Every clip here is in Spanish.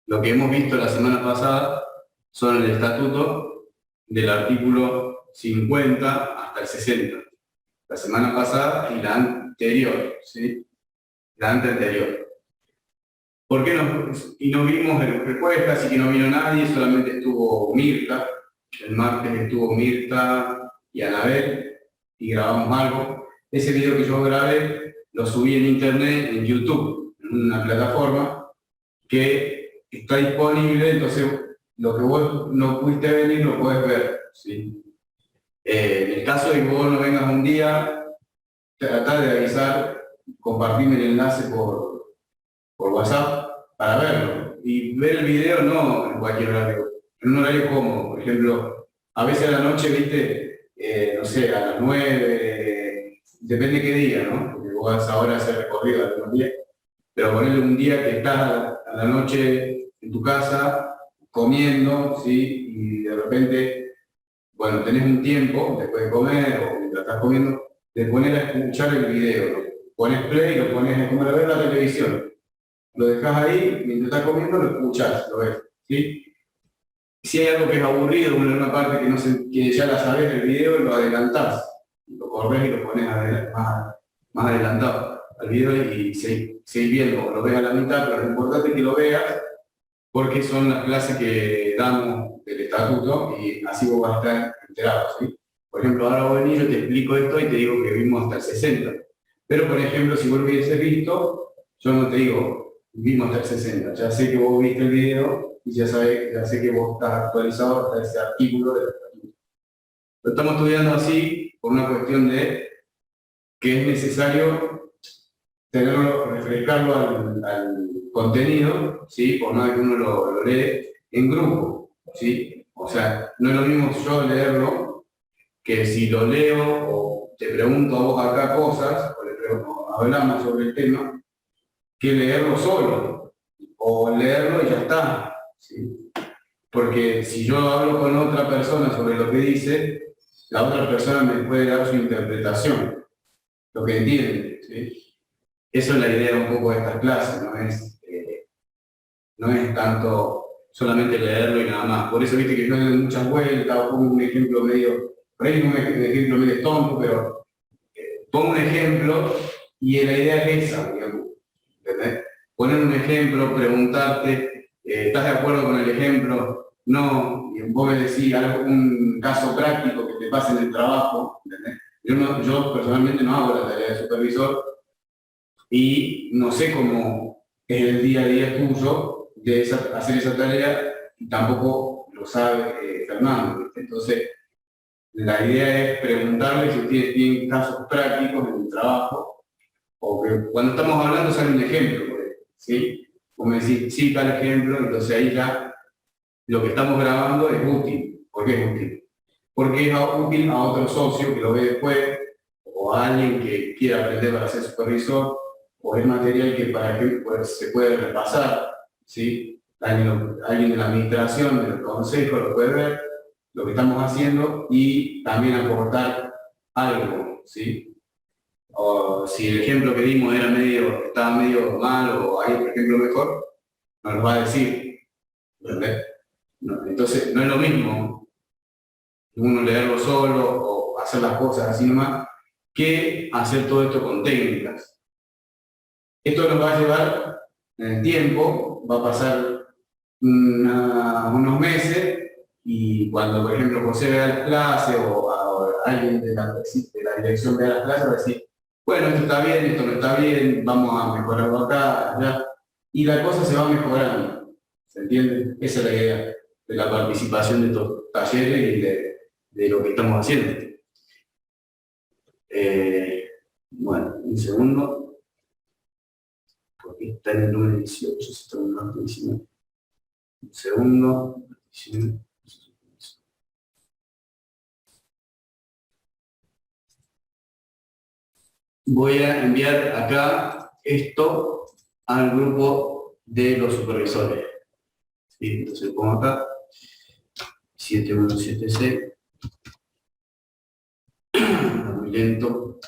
Lo que hemos visto la semana pasada son el estatuto del artículo 50 hasta el 60. La semana pasada y la anterior, ¿sí? La anterior. ¿Por qué no vimos respuestas? Así que no vino nadie, solamente estuvo Mirta. El martes estuvo Mirta y Anabel y grabamos algo. Ese video que yo grabé lo subí en internet, en YouTube, en una plataforma que está disponible, entonces lo que vos no pudiste venir lo podés ver, ¿sí? En el caso de que vos no vengas un día, tratá de avisar, compartirme el enlace por WhatsApp para verlo. Y ver el video no en cualquier horario, en un horario cómodo. Por ejemplo, a veces a la noche, viste, no sé, a las 9, depende qué día, ¿no? Porque vos vas ahora a hacer recorrido algunos días. Pero ponerle un día que estás a la noche en tu casa, comiendo, ¿sí? Y de repente, bueno, tenés un tiempo después de comer o mientras estás comiendo, de poner a escuchar el video, ¿no? Pones play, lo pones como lo ves en la televisión. Lo dejas ahí, mientras estás comiendo lo escuchás, lo ves, ¿sí? Si hay algo que es aburrido, una parte que, no sé, que ya la sabes del video, lo adelantás, lo corres y lo pones más adelantado al video y seguís viendo, lo ves a la mitad, pero lo importante es que lo veas porque son las clases que damos del estatuto y así vos vas a estar enterado, ¿sí? Por ejemplo, ahora voy a venir, yo te explico esto y te digo que vimos hasta el 60. Pero, por ejemplo, si vos lo hubieses visto, yo no te digo, vimos hasta el 60. Ya sé que vos viste el video y ya sé que vos estás actualizado hasta ese artículo del estatuto. Lo estamos estudiando así por una cuestión de que es necesario tenerlo, refrescarlo al contenido, ¿sí? Por más que uno lo lee en grupo, ¿sí? O sea, no es lo mismo yo leerlo que si lo leo o te pregunto a vos acá cosas, o hablamos sobre el tema, que leerlo solo, o leerlo y ya está, ¿sí? Porque si yo hablo con otra persona sobre lo que dice, la otra persona me puede dar su interpretación, lo que entiende, ¿sí? Eso es la idea un poco de estas clases, no es tanto solamente leerlo y nada más. Por eso viste que yo doy muchas vueltas, o pongo un ejemplo medio, por ahí un ejemplo medio tonto, pero pongo un ejemplo y la idea es esa, digamos, ¿entendés? Poner un ejemplo, preguntarte, ¿estás de acuerdo con el ejemplo? No, y vos me decís un caso práctico que te pase en el trabajo, ¿entendés? Yo personalmente no hago la tarea de supervisor, y no sé cómo es el día a día tuyo de hacer esa tarea, y tampoco lo sabe Fernando, ¿viste? Entonces, la idea es preguntarle si ustedes tienen casos prácticos en el trabajo, o que cuando estamos hablando sale un ejemplo, ¿sí? Como decir, sí, tal ejemplo, entonces ahí ya lo que estamos grabando es útil. ¿Por qué es útil? Porque es útil a otro socio que lo ve después, o a alguien que quiera aprender para ser supervisor, o es material que para que pues, se puede repasar, ¿sí? Alguien de la administración, del consejo lo puede ver, lo que estamos haciendo, y también aportar algo, ¿sí? O si el ejemplo que dimos estaba medio mal, o hay otro ejemplo mejor, nos lo va a decir, ¿entendés? No, entonces, no es lo mismo uno leerlo solo o hacer las cosas así nomás, que hacer todo esto con técnicas. Esto nos va a llevar en el tiempo, va a pasar unos meses, y cuando, por ejemplo, José vea las clases o alguien de la dirección vea las clases, va a decir, bueno, esto está bien, esto no está bien, vamos a mejorarlo acá, allá, y la cosa se va mejorando, ¿se entiende? Esa es la idea de la participación de estos talleres y de lo que estamos haciendo. Bueno, un segundo, porque está en el número 18, se está en el número 19. Un segundo. 19. Voy a enviar acá esto al grupo de los supervisores. ¿Sí? Entonces pongo acá 7176. Muy lento.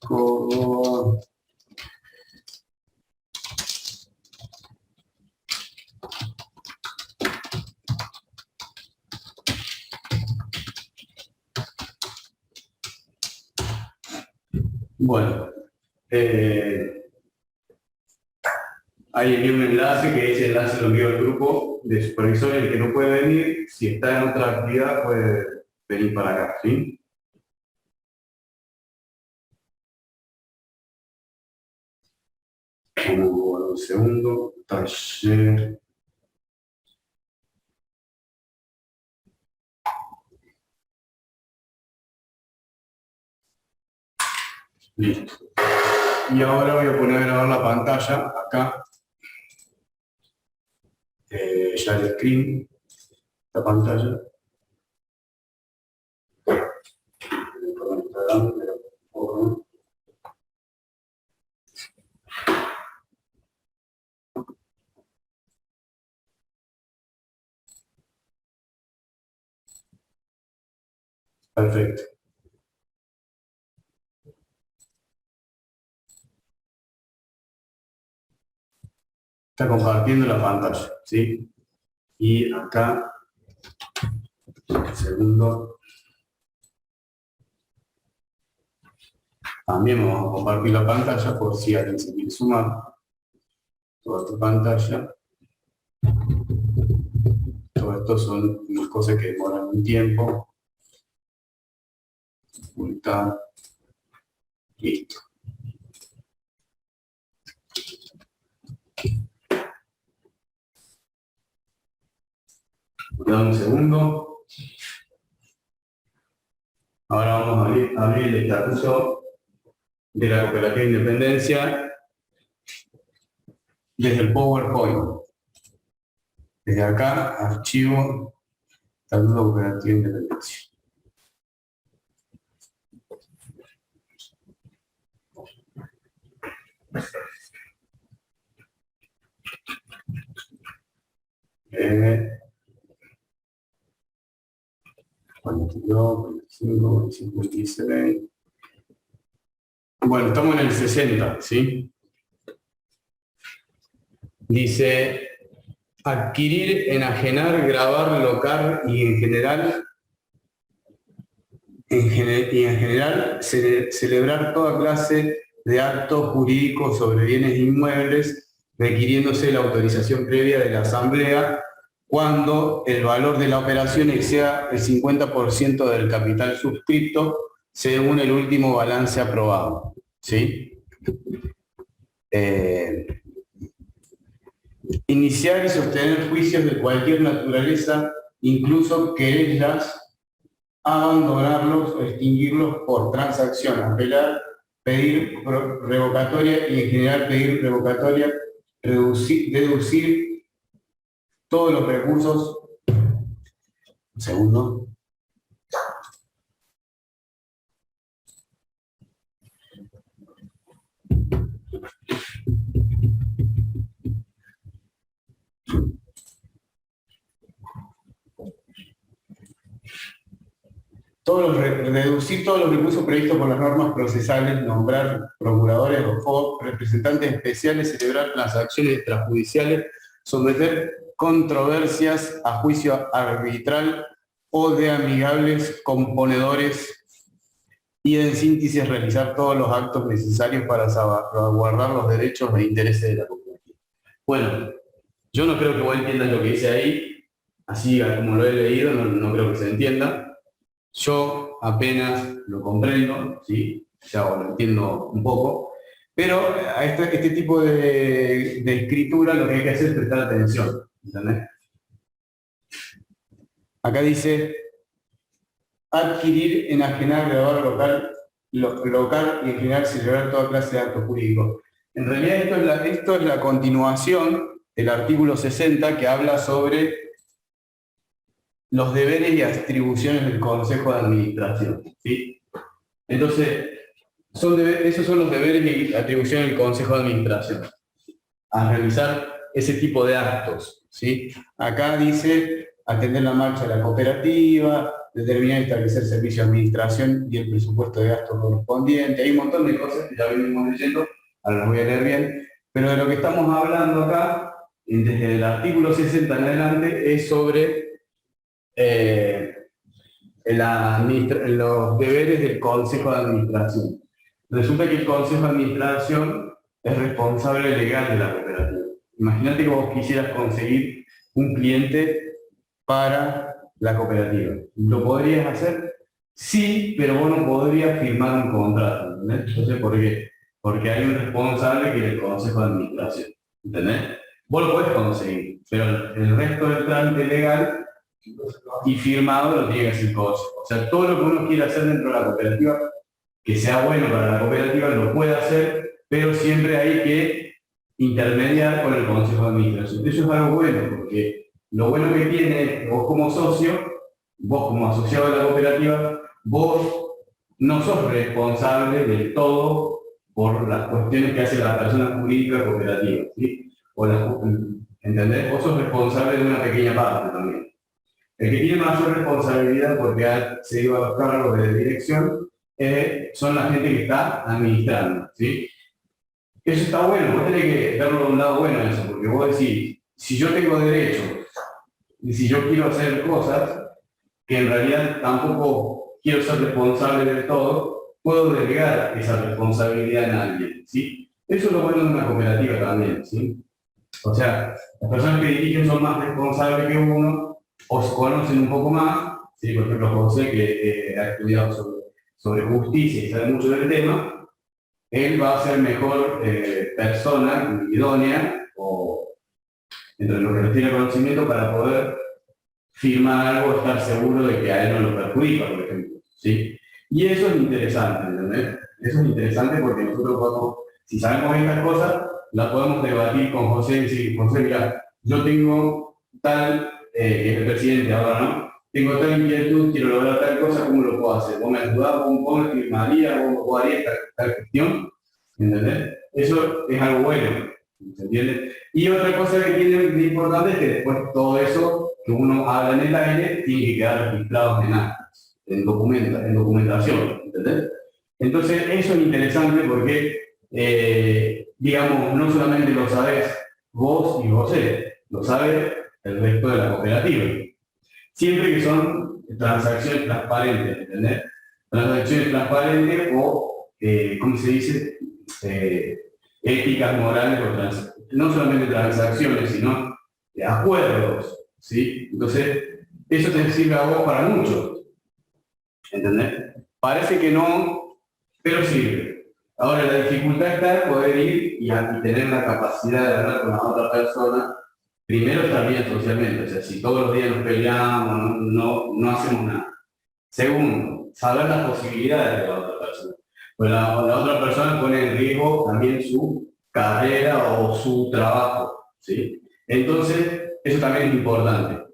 Córdoba. Bueno, hay aquí un enlace, que ese enlace lo envío al grupo de supervisores. El que no puede venir, si está en otra actividad, puede venir para acá, ¿sí? Vamos a un segundo, taller. Listo. Y ahora voy a poner a grabar la pantalla acá. Ya el screen, la pantalla. Perfecto. Está compartiendo la pantalla, ¿sí? Y acá, segundo, también vamos a compartir la pantalla por si alguien se quiere sumar. Toda esta pantalla. Todo esto son unas cosas que demoran un tiempo. Ocultar. Listo. Dame un segundo. Ahora vamos a abrir el estatuto de la Cooperativa Independencia desde el PowerPoint. Desde acá, archivo, Estatuto Cooperativa Independencia. Eh, 42, 45, 25, 26. Bueno, estamos en el 60, ¿sí? Dice, adquirir, enajenar, grabar, locar y en general celebrar toda clase de actos jurídicos sobre bienes inmuebles, requiriéndose la autorización previa de la Asamblea cuando el valor de la operación exceda el 50% del capital suscripto según el último balance aprobado, ¿sí? Iniciar y sostener juicios de cualquier naturaleza, incluso querellas, abandonarlos o extinguirlos por transacción, apelar, pedir revocatoria y en general pedir revocatoria, deducir todos los recursos. Un segundo. Deducir todos los recursos previstos por las normas procesales, nombrar procuradores o representantes especiales, celebrar transacciones extrajudiciales, someter controversias a juicio arbitral o de amigables componedores y en síntesis realizar todos los actos necesarios para salvaguardar los derechos e intereses de la comunidad. Bueno, yo no creo que vos entiendas lo que dice ahí, así como lo he leído, no creo que se entienda. Yo apenas lo comprendo, ¿sí? Ya lo entiendo un poco, pero a este tipo de escritura lo que hay que hacer es prestar atención, ¿entendés? Acá dice adquirir, enajenar, grabar, local y en general celebrar toda clase de actos jurídicos. En realidad esto es la continuación del artículo 60 que habla sobre los deberes y atribuciones del Consejo de Administración, ¿sí? Entonces, esos son los deberes y atribuciones del Consejo de Administración, a realizar ese tipo de actos, ¿sí? Acá dice atender la marcha de la cooperativa, determinar y establecer servicio de administración y el presupuesto de gasto correspondiente. Hay un montón de cosas que ya venimos leyendo, ahora las voy a leer bien, pero de lo que estamos hablando acá, desde el artículo 60 en adelante, es sobre los deberes del Consejo de Administración. Resulta que el Consejo de Administración es responsable legal de la cooperativa. Imagínate que vos quisieras conseguir un cliente para la cooperativa. ¿Lo podrías hacer? Sí, pero vos no podrías firmar un contrato, ¿entendés? Entonces, ¿por qué? Porque hay un responsable que es el Consejo de Administración, ¿entendés? Vos lo podés conseguir, pero el resto del trámite legal y firmado lo tiene que hacer el Consejo. O sea, todo lo que uno quiere hacer dentro de la cooperativa, que sea bueno para la cooperativa, lo puede hacer, pero siempre hay que intermediar con el Consejo de Administración. Eso es algo bueno, porque lo bueno que tiene vos como socio, vos como asociado de la cooperativa, vos no sos responsable del todo por las cuestiones que hace la persona jurídica cooperativa, ¿sí? ¿Entendés? Vos sos responsable de una pequeña parte también. El que tiene mayor responsabilidad porque ha seguido a los cargos de dirección son la gente que está administrando, ¿sí? Eso está bueno, vos tenés que verlo de un lado bueno eso, porque vos decís, si yo tengo derecho y si yo quiero hacer cosas que en realidad tampoco quiero ser responsable del todo, puedo delegar esa responsabilidad en alguien, ¿sí? Eso es lo bueno de una cooperativa también, ¿sí? O sea, las personas que dirigen son más responsables que uno, o se conocen un poco más, ¿sí? Por ejemplo, José, que ha estudiado sobre justicia y sabe mucho del tema, él va a ser mejor persona idónea, o entre lo que refiere al conocimiento, para poder firmar algo, estar seguro de que a él no lo perjudica, por ejemplo, ¿sí? Y eso es interesante, ¿entendés? Eso es interesante porque nosotros podemos, si sabemos estas cosas, las podemos debatir con José y decir, José, mira, yo tengo tal, que es el presidente ahora, ¿no? Tengo tal inquietud, quiero lograr tal cosa, ¿cómo lo puedo hacer? ¿Vos me ayudás? ¿Vos me firmarías? ¿Vos harías tal cuestión? ¿Entendés? Eso es algo bueno, ¿se entiende? Y otra cosa que tiene de importante es que después todo eso que uno habla en el aire tiene que quedar registrado en actas, en documentación, ¿entendés? Entonces eso es interesante porque, digamos, no solamente lo sabés vos y José, lo sabe el resto de la cooperativa. Siempre que son transacciones transparentes, ¿entendés? Transacciones transparentes o, ¿cómo se dice? Éticas, morales, o no solamente transacciones, sino acuerdos, ¿sí? Entonces, eso te sirve a vos para mucho, ¿entendés? Parece que no, pero sirve. Ahora, la dificultad está en poder ir y tener la capacidad de hablar con la otra persona. Primero, estar bien socialmente, o sea, si todos los días nos peleamos, no hacemos nada. Segundo, saber las posibilidades de la otra persona. Pues la otra persona pone en riesgo también su carrera o su trabajo, ¿sí? Entonces, eso también es importante,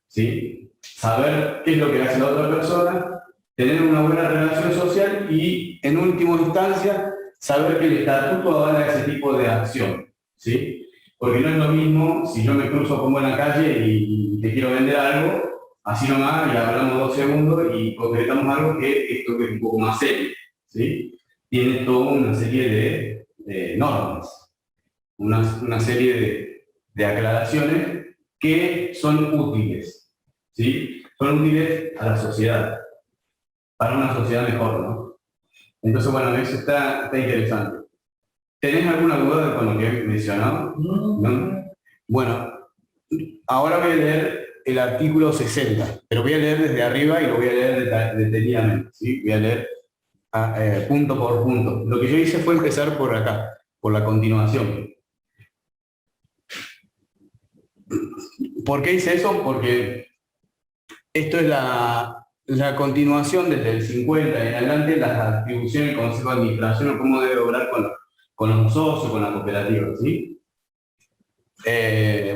¿sí? Saber qué es lo que hace la otra persona, tener una buena relación social y, en última instancia, saber que el estatuto avala ese tipo de acción, ¿sí? Porque no es lo mismo si yo me cruzo como en la calle y te quiero vender algo, así nomás, y hablamos 2 segundos y concretamos algo que esto que es un poco más serio, ¿sí? Tiene toda una serie de normas, una serie de aclaraciones que son útiles, ¿sí? Son útiles a la sociedad, para una sociedad mejor, ¿no? Entonces, bueno, eso está interesante. ¿Tenés alguna duda con lo que he mencionado? ¿No? Bueno, ahora voy a leer el artículo 60, pero voy a leer desde arriba y lo voy a leer detenidamente, ¿sí? Voy a leer punto por punto. Lo que yo hice fue empezar por acá, por la continuación. ¿Por qué hice eso? Porque esto es la continuación desde el 50 en adelante, las atribuciones del Consejo de Administración o cómo debe obrar con los socios, con la cooperativa, ¿sí?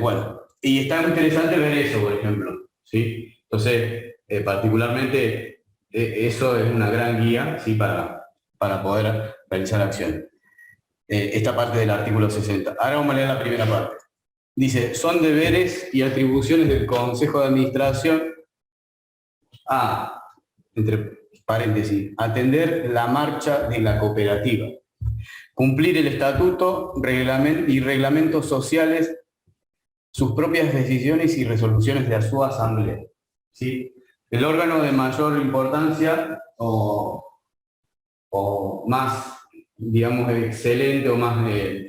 Bueno, y está muy interesante ver eso, por ejemplo, ¿sí? Entonces, particularmente, eso es una gran guía, ¿sí? Para poder realizar acciones. Esta parte del artículo 60. Ahora vamos a leer la primera parte. Dice, son deberes y atribuciones del Consejo de Administración entre paréntesis, atender la marcha de la cooperativa, cumplir el estatuto y reglamentos sociales, sus propias decisiones y resoluciones de su asamblea. ¿Sí? El órgano de mayor importancia o más, digamos, excelente o más,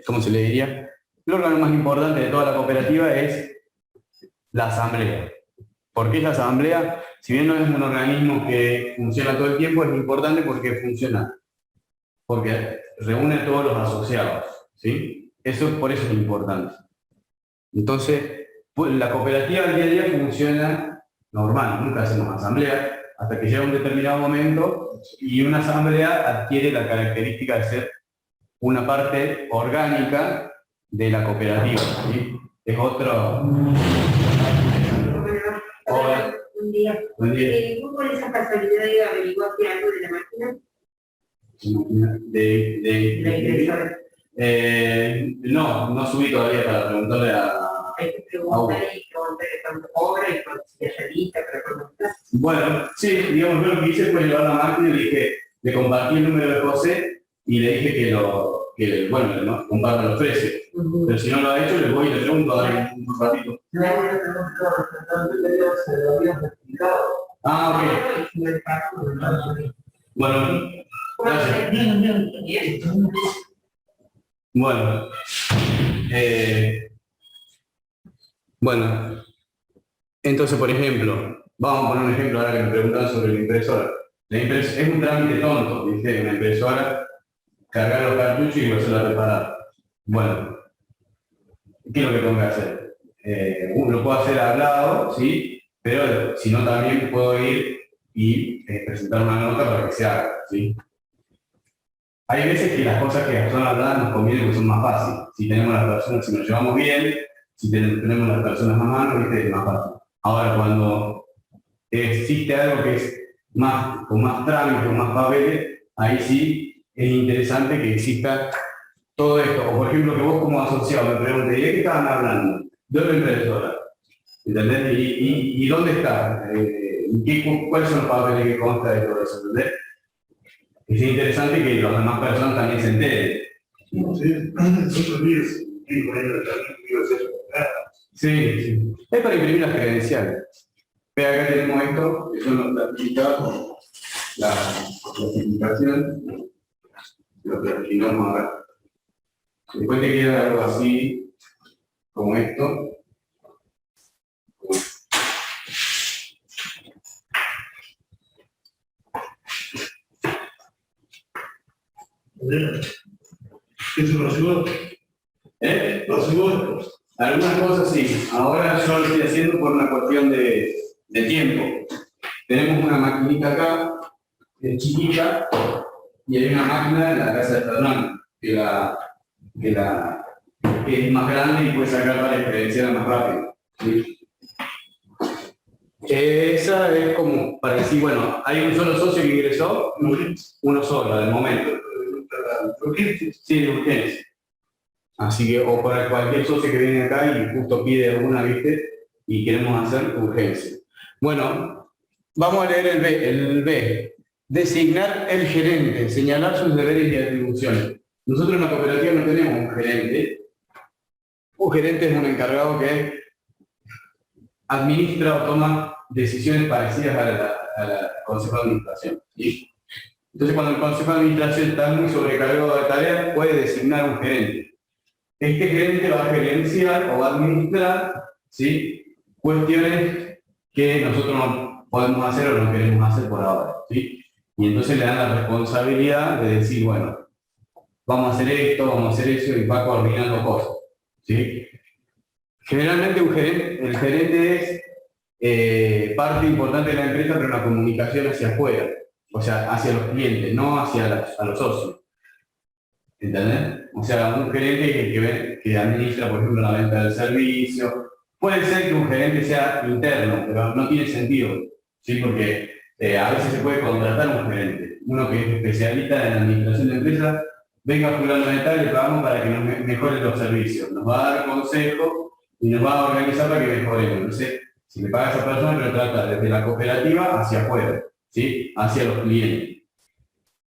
¿cómo se le diría? El órgano más importante de toda la cooperativa es la asamblea. ¿Por qué es la asamblea? Si bien no es un organismo que funciona todo el tiempo, es importante porque funciona, porque reúne a todos los asociados, ¿sí? Por eso es importante. Entonces, pues, la cooperativa al día a día funciona normal, nunca hacemos asamblea, hasta que llega un determinado momento y una asamblea adquiere la característica de ser una parte orgánica de la cooperativa, ¿sí? Es otro... Hola. Buen día. Buen día. ¿Vos por esa casualidad averiguaste algo de la máquina? La impresora. No subí todavía para preguntarle a... Hay que preguntar y preguntarle cuánto cobra y cuánto se haya lista para preguntar. Bueno, sí, digamos, yo lo que hice fue llevar la máquina y le dije, le compartí el número de José y le dije que ¿no? comparta los precios. Pero si no lo ha hecho, le voy y le pregunto ahora un ratito. Ah, ok. Bueno, gracias. Bueno, bueno, entonces, por ejemplo, vamos a poner un ejemplo ahora que me preguntaban sobre la impresora. Es un trámite tonto, ¿viste? Una impresora, cargar los cartuchos y volverla a reparar. Bueno, ¿qué es lo que tengo que hacer? Lo puedo hacer hablado, ¿sí? Pero si no, también puedo ir y presentar una nota para que se haga, ¿sí? Hay veces que las cosas que son habladas nos conviene porque son más fáciles. Si tenemos las personas, si nos llevamos bien, si tenemos las personas a mano, ¿viste? Es más fácil. Ahora, cuando existe algo que es con más trámites, con más papeles, ahí sí es interesante que exista todo esto. O por ejemplo, que vos como asociado me preguntes, ¿de qué estaban hablando? De una impresora. ¿Entendés? ¿Y dónde está? ¿Cuáles son los papeles que consta de todo eso? ¿Entendés? Es interesante que las demás personas también se enteren. Sí. Es para imprimir las credenciales. Ve, acá tenemos esto, que son los certificados, la clasificación, lo clasificamos acá. Después te queda algo así, como esto. ¿Eso lo ayudó? ¿Lo ayudó? Algunas cosas sí. Ahora yo lo estoy haciendo por una cuestión de tiempo. Tenemos una maquinita acá, que es chiquita, y hay una máquina en la casa de Fernando, que es más grande y puede sacar varias credenciales más rápido. ¿Sí? Esa es como para decir, bueno, hay un solo socio que ingresó, uno solo, de momento. Sí, de urgencia. Así que, o para cualquier socio que viene acá y justo pide alguna, ¿viste? Y queremos hacer urgencia. Bueno, vamos a leer el B. Designar el gerente, señalar sus deberes y atribuciones. Nosotros en la cooperativa no tenemos un gerente. Un gerente es un encargado que administra o toma decisiones parecidas a la Consejo de Administración. ¿Sí? Entonces, cuando el Consejo de Administración está muy sobrecargado de tareas, puede designar un gerente. Este gerente va a gerenciar o va a administrar, ¿sí?, cuestiones que nosotros no podemos hacer o no queremos hacer por ahora, ¿sí? Y entonces le dan la responsabilidad de decir, bueno, vamos a hacer esto, vamos a hacer eso, y va coordinando cosas, ¿sí? Generalmente el gerente es parte importante de la empresa, pero una comunicación hacia afuera, o sea, hacia los clientes, no hacia a los socios. ¿Entendés? O sea, un gerente que administra, por ejemplo, la venta del servicio. Puede ser que un gerente sea interno, pero no tiene sentido, ¿sí? Porque a veces se puede contratar un gerente, uno que es especialista en la administración de empresas, venga fulano de tal, le pagamos para que nos mejore los servicios, nos va a dar consejos y nos va a organizar para que mejoremos. Entonces, Se le paga a esa persona, pero trata desde la cooperativa hacia afuera, ¿sí? Hacia los clientes.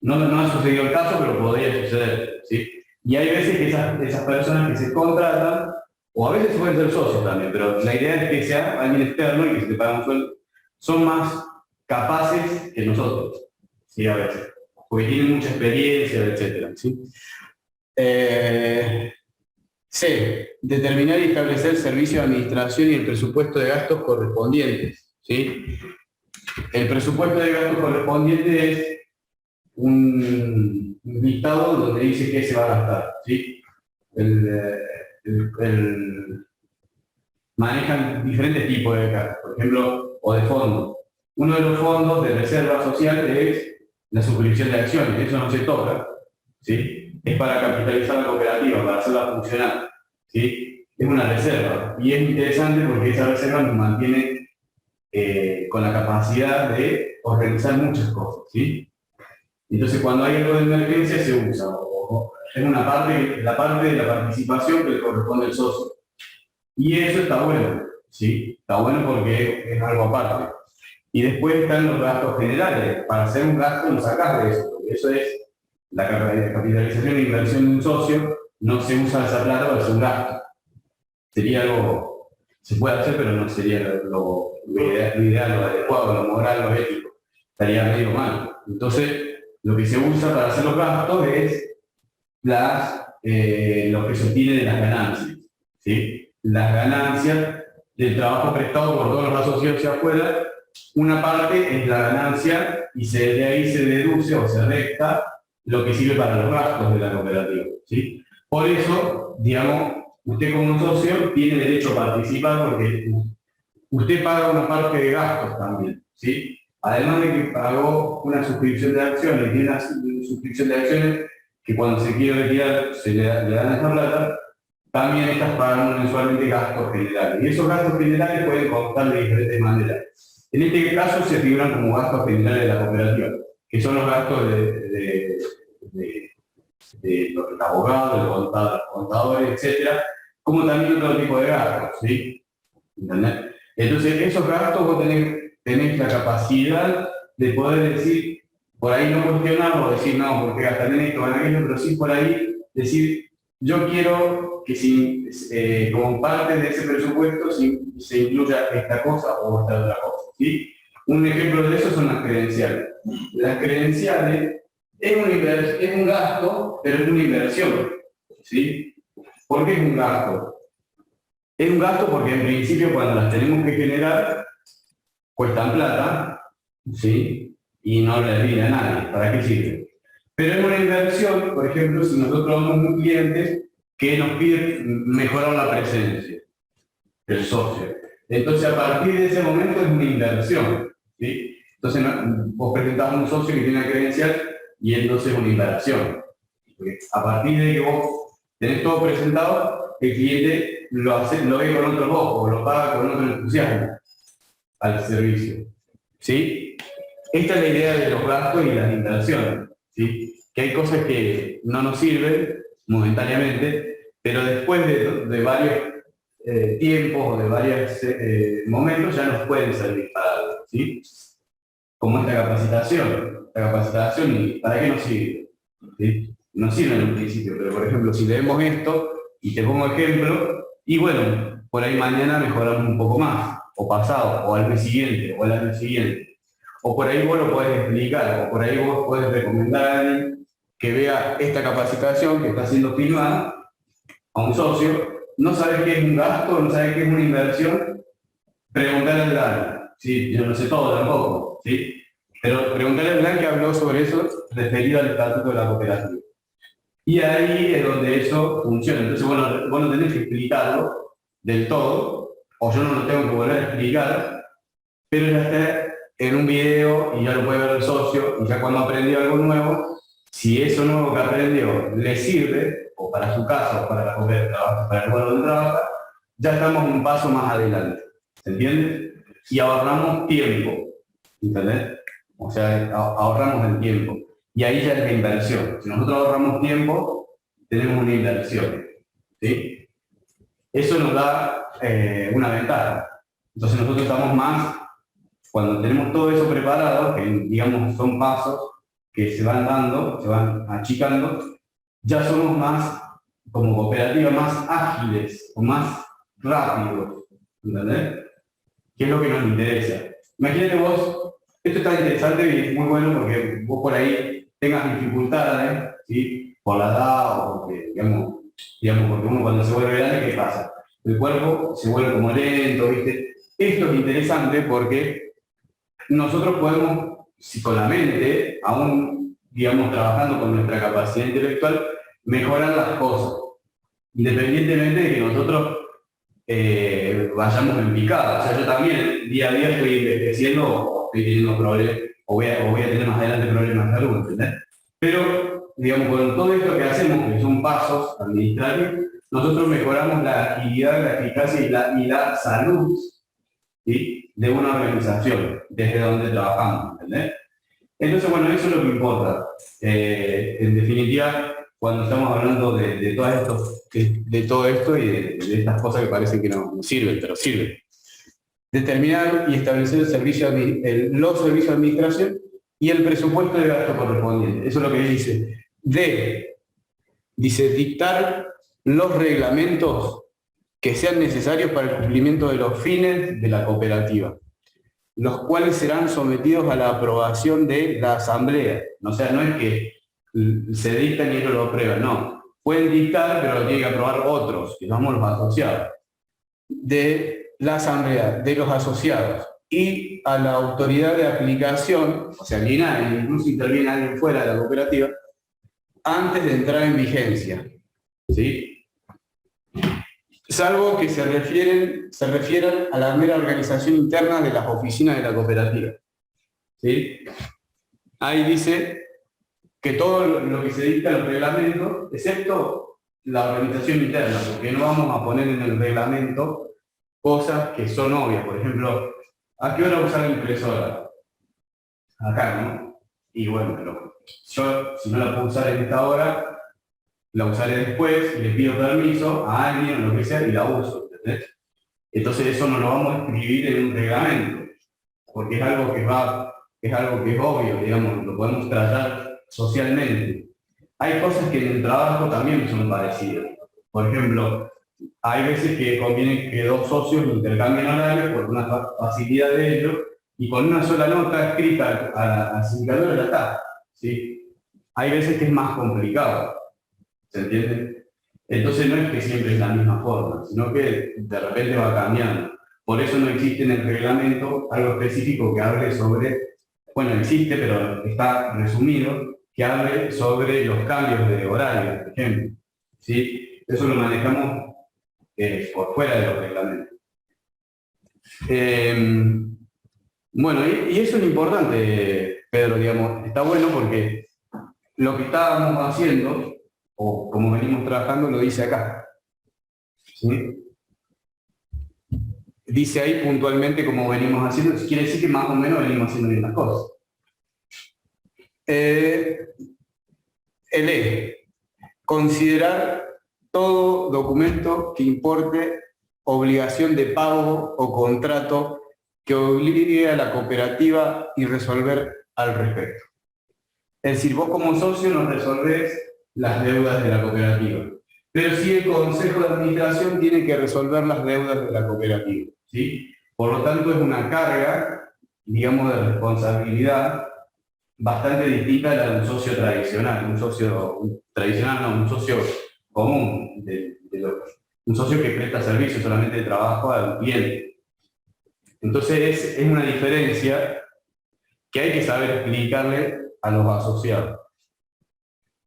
No ha sucedido el caso, pero podría suceder, ¿sí? Y hay veces que esas personas que se contratan, o a veces pueden ser socios también, pero la idea es que sea alguien externo y que se te pague un sueldo, son más capaces que nosotros, ¿sí? A veces, porque tienen mucha experiencia, etcétera, ¿sí? C. Determinar y establecer el servicio de administración y el presupuesto de gastos correspondientes, ¿sí? El presupuesto de gastos correspondiente es un listado donde dice qué se va a gastar, ¿sí? Manejan diferentes tipos de gastos, por ejemplo, o de fondos. Uno de los fondos de reserva social es la suscripción de acciones, eso no se toca, ¿sí? Es para capitalizar la cooperativa, para hacerla funcionar, ¿sí? Es una reserva, y es interesante porque esa reserva nos mantiene con la capacidad de organizar muchas cosas, ¿sí? Entonces, cuando hay algo de emergencia, se usa. Es una parte, la parte de la participación que le corresponde al socio. Y eso está bueno, ¿sí? Está bueno porque es algo aparte. Y después están los gastos generales. Para hacer un gasto no sacas de eso, porque eso es la capitalización e inversión de un socio, no se usa esa plata para hacer un gasto. Sería algo, se puede hacer, pero no sería lo ideal, lo adecuado, lo moral, lo ético. Estaría medio mal. Entonces, lo que se usa para hacer los gastos es lo que se obtiene de las ganancias, ¿sí? Las ganancias del trabajo prestado por todos los asociados hacia afuera, una parte es la ganancia y de ahí se deduce o se resta lo que sirve para los gastos de la cooperativa, ¿sí? Por eso, digamos, usted como un socio tiene derecho a participar porque usted paga una parte de gastos también, ¿sí? Además de que pagó una suscripción de acciones, tiene una suscripción de acciones que cuando se quiere retirar se le dan esta plata, también estás pagando mensualmente gastos generales. Y esos gastos generales pueden constar de diferentes maneras. En este caso se figuran como gastos generales de la cooperativa, que son los gastos de los abogados, de contadores, etcétera, como también otro tipo de gastos, ¿sí? ¿Entendés? Entonces, esos gastos vos tenés la capacidad de poder decir, por ahí no cuestionarlo, decir, no, porque gastan en esto, en aquello, pero sí por ahí decir, yo quiero que como parte de ese presupuesto se incluya esta cosa o esta otra cosa, ¿sí? Un ejemplo de eso son las credenciales. Las credenciales es un gasto, pero es una inversión, ¿sí? ¿Por qué es un gasto? Es un gasto porque en principio cuando las tenemos que generar cuestan plata, ¿sí? Y no le rinde a nadie. ¿Para qué sirve? Pero es una inversión, por ejemplo, si nosotros vamos a un cliente que nos pide mejorar la presencia del socio. Entonces, a partir de ese momento es una inversión, ¿sí? Entonces, vos presentás a un socio que tiene una credencial y entonces es una inversión. Porque a partir de que vos tenés todo presentado, el cliente lo ve con otros ojos, lo paga con otro entusiasmo al servicio, ¿sí? Esta es la idea de los gastos y las inversiones, ¿sí? Que hay cosas que no nos sirven momentáneamente, pero después de varios tiempos o de varios momentos ya nos pueden servir para algo, ¿sí? Como esta capacitación. La capacitación, ¿para qué nos sirve? ¿Sí? Nos sirve en un principio, pero por ejemplo, si leemos esto y te pongo ejemplo, y bueno, por ahí mañana mejoramos un poco más, o pasado, o al mes siguiente, o al año siguiente. O por ahí vos lo podés explicar, o por ahí vos podés recomendar a alguien que vea esta capacitación que está siendo filmada a un socio, no sabes qué es un gasto, no sabes qué es una inversión, preguntarle al Dan, ¿sí? Yo no sé todo tampoco, ¿sí? Pero preguntarle al Dan que habló sobre eso referido al estatuto de la cooperativa. Y ahí es donde eso funciona. Entonces, bueno, vos no tenés que explicarlo del todo, o yo no lo tengo que volver a explicar, pero ya está en un video y ya lo puede ver el socio, y ya cuando aprendió algo nuevo, si eso nuevo que aprendió le sirve, o para su caso, o para la cooperativa, para el lugar donde trabaja, ya estamos un paso más adelante. ¿Se entiende? Y ahorramos tiempo. ¿Entendés? O sea, ahorramos el tiempo. Y ahí ya es la inversión. Si nosotros ahorramos tiempo, tenemos una inversión, ¿sí? Eso nos da una ventaja. Entonces nosotros estamos más, cuando tenemos todo eso preparado, que digamos son pasos que se van dando, se van achicando, ya somos más, como cooperativa, más ágiles o más rápidos, ¿entendés? ¿Qué es lo que nos interesa? Imagínate vos, esto está interesante y es muy bueno porque vos por ahí tengas dificultades, ¿sí? Por la edad o porque, digamos, porque uno cuando se vuelve grande, ¿qué pasa? El cuerpo se vuelve como lento, ¿viste? Esto es interesante porque nosotros podemos, si con la mente, aún, digamos, trabajando con nuestra capacidad intelectual, mejorar las cosas, independientemente de que nosotros vayamos en picada. O sea, yo también día a día estoy envejeciendo o estoy teniendo problemas, o voy a tener más adelante problemas de salud, ¿entendés? Pero, digamos, con todo esto que hacemos, que son pasos administrativos, nosotros mejoramos la agilidad, la eficacia y la salud, ¿sí? De una organización, desde donde trabajamos, ¿entendés? Entonces, bueno, eso es lo que importa. En definitiva, cuando estamos hablando de todo esto y de estas cosas que parecen que no sirven, pero sirven. Determinar y establecer los servicios de administración y el presupuesto de gasto correspondiente. Eso es lo que dice. Dice, dictar los reglamentos que sean necesarios para el cumplimiento de los fines de la cooperativa, los cuales serán sometidos a la aprobación de la asamblea. O sea, no es que se dictan y ellos lo aprueban, no. Pueden dictar, pero lo tienen que aprobar otros, que somos los asociados. De la asamblea, de los asociados, y a la autoridad de aplicación, o sea, incluso interviene alguien fuera de la cooperativa, antes de entrar en vigencia, ¿sí? Salvo que se refieran a la mera organización interna de las oficinas de la cooperativa, ¿sí? Ahí dice que todo lo que se dicta en los reglamentos, excepto la organización interna, porque no vamos a poner en el reglamento cosas que son obvias. Por ejemplo, ¿a qué hora usar la impresora? Acá, ¿no? Y bueno, pero yo, si no la puedo usar en esta hora, la usaré después y le pido permiso a alguien o lo que sea y la uso, ¿entendés? Entonces eso no lo vamos a escribir en un reglamento, porque es algo que es obvio, digamos, lo podemos tratar socialmente. Hay cosas que en el trabajo también son parecidas. Por ejemplo, hay veces que conviene que dos socios intercambien horarios por una facilidad de ello y con una sola nota escrita a la sindicadora ya está, ¿sí? Hay veces que es más complicado, ¿se entiende? Entonces no es que siempre es la misma forma, sino que de repente va cambiando. Por eso no existe en el reglamento algo específico que hable sobre, bueno, existe, pero está resumido, que hable sobre los cambios de horario, por ejemplo, ¿sí? Eso lo manejamos por fuera de los reglamentos. Bueno, y eso es importante, Pedro, digamos, está bueno porque lo que estábamos haciendo, o como venimos trabajando, lo dice acá, ¿sí? Dice ahí puntualmente como venimos haciendo, quiere decir que más o menos venimos haciendo bien las cosas. Considerar todo documento que importe obligación de pago o contrato que obligue a la cooperativa y resolver al respecto. Es decir, vos como socio no resolvés las deudas de la cooperativa, pero sí el Consejo de Administración tiene que resolver las deudas de la cooperativa, ¿sí? Por lo tanto, es una carga, digamos, de responsabilidad bastante distinta a la de un socio tradicional, un socio común, un socio que presta servicio solamente de trabajo al cliente. Entonces es una diferencia que hay que saber explicarle a los asociados.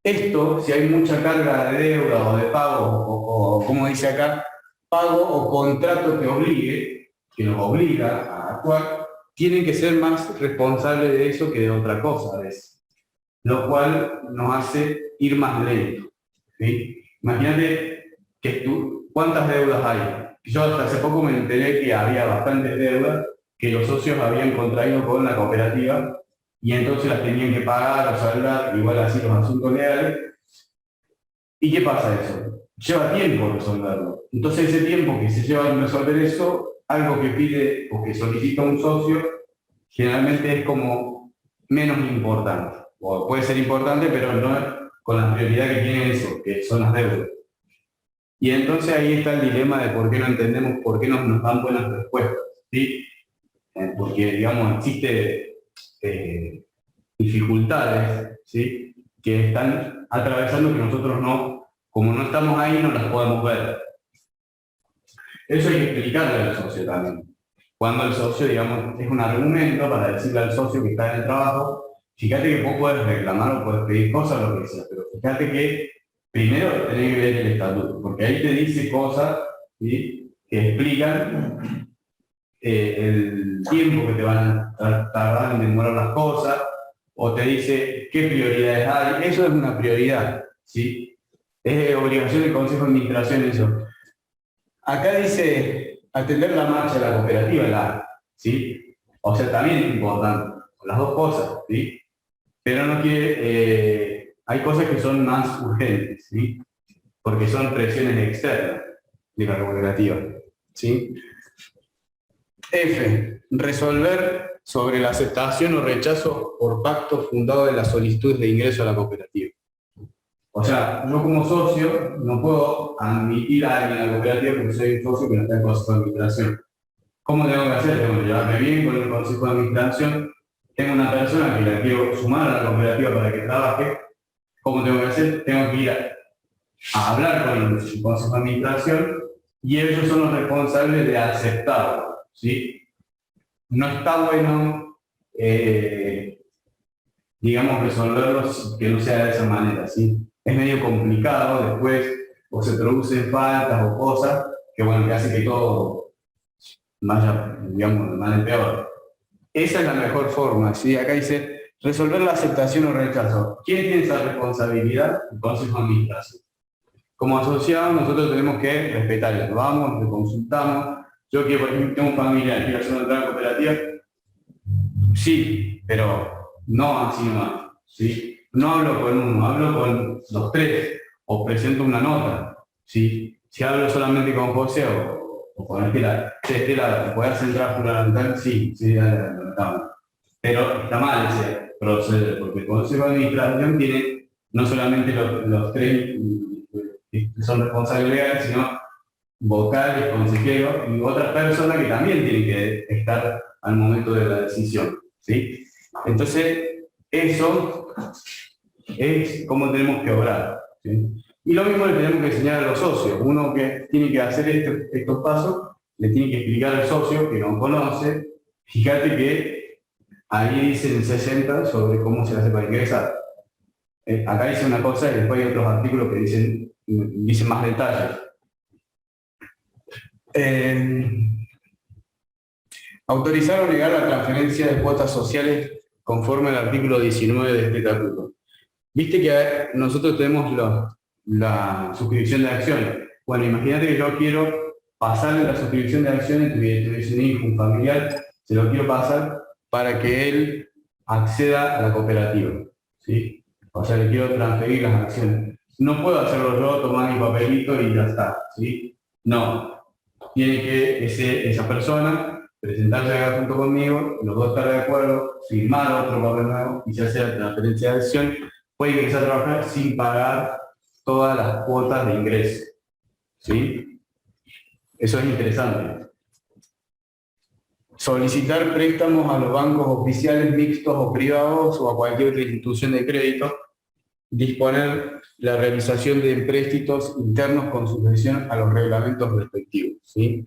Esto, si hay mucha carga de deuda o de pago, o como dice acá, pago o contrato que los obliga a actuar, tienen que ser más responsables de eso que de otra cosa a veces, lo cual nos hace ir más lento, ¿sí? Imagínate cuántas deudas hay. Yo hasta hace poco me enteré que había bastantes deudas que los socios habían contraído con la cooperativa y entonces las tenían que pagar o saldar, igual así los asuntos legales. ¿Y qué pasa eso? Lleva tiempo resolverlo. Entonces ese tiempo que se lleva en resolver eso algo que pide o que solicita un socio, generalmente es como menos importante. O puede ser importante, pero no con la prioridad que tiene eso, que son las deudas. Y entonces ahí está el dilema de por qué no entendemos, por qué no nos dan buenas respuestas, ¿sí? Porque, digamos, existe dificultades, ¿sí? Que están atravesando que nosotros no, como no estamos ahí, no las podemos ver. Eso hay que explicarle al socio también. Cuando el socio, digamos, es un argumento para decirle al socio que está en el trabajo, fíjate que vos podés reclamar o podés pedir cosas, lo que sea, pero fíjate que primero tenés que ver el estatuto, porque ahí te dice cosas, ¿sí? Que explican el tiempo que te van a tardar en demorar las cosas, o te dice qué prioridades hay. Eso es una prioridad, ¿sí? Es obligación del Consejo de Administración eso. Acá dice atender la marcha de la cooperativa, ¿sí? O sea, también es importante, las dos cosas, ¿sí? Pero no quiere, hay cosas que son más urgentes, ¿sí? Porque son presiones externas de la cooperativa, ¿sí? F. Resolver sobre la aceptación o rechazo por pacto fundado en las solicitudes de ingreso a la cooperativa. O sea, yo como socio no puedo admitir a alguien a la cooperativa porque soy un socio que no está en el Consejo de Administración. ¿Cómo tengo que hacer? Tengo que llevarme bien con el Consejo de Administración. Tengo una persona que la quiero sumar a la cooperativa para que trabaje. ¿Cómo tengo que hacer? Tengo que ir a hablar con el Consejo de Administración y ellos son los responsables de aceptarlo, ¿sí? No está bueno, digamos, resolverlo que no sea de esa manera, ¿sí? Es medio complicado después, o se producen faltas o cosas que, bueno, que hace que todo vaya, digamos, de mal en peor. Esa es la mejor forma, ¿sí? Acá dice, resolver la aceptación o rechazo. ¿Quién tiene esa responsabilidad? El Consejo de Administración. Como asociados, nosotros tenemos que respetarles. Vamos, le consultamos. Yo quiero, por ejemplo, tengo un familiar, quiero hacer una entrada cooperativa. Sí, pero no así nomás, ¿sí? No hablo con uno, hablo con los tres, o presento una nota, ¿sí? Si hablo solamente con José o con Estela, ¿puedes entrar fundamental? Sí, sí, adelantamos. Pero está mal ese proceder, porque el Consejo de Administración tiene no solamente los tres que son responsables legales, sino vocales, consejeros y otras personas que también tienen que estar al momento de la decisión, ¿sí? Entonces, eso es cómo tenemos que obrar, ¿sí? Y lo mismo le tenemos que enseñar a los socios. Uno que tiene que hacer estos pasos, le tiene que explicar al socio que no conoce. Fíjate que ahí dice en 60 sobre cómo se hace para ingresar. Acá dice una cosa y después hay otros artículos que dicen más detalles. Autorizar o negar la transferencia de cuotas sociales conforme al artículo 19 de este estatuto. Viste que nosotros tenemos la suscripción de acciones. Bueno, imagínate que yo quiero pasarle la suscripción de acciones, tuviese un hijo, un familiar, se lo quiero pasar para que él acceda a la cooperativa, ¿sí? O sea, le quiero transferir las acciones. No puedo hacerlo yo, tomar mi papelito y ya está, ¿sí? No. Tiene que esa persona presentarse acá junto conmigo, los dos estar de acuerdo, firmar otro papel nuevo y se hace la transferencia de acción, puede ingresar a trabajar sin pagar todas las cuotas de ingreso, ¿sí? Eso es interesante. Solicitar préstamos a los bancos oficiales, mixtos o privados o a cualquier otra institución de crédito. Disponer la realización de empréstitos internos con sujeción a los reglamentos respectivos, ¿sí?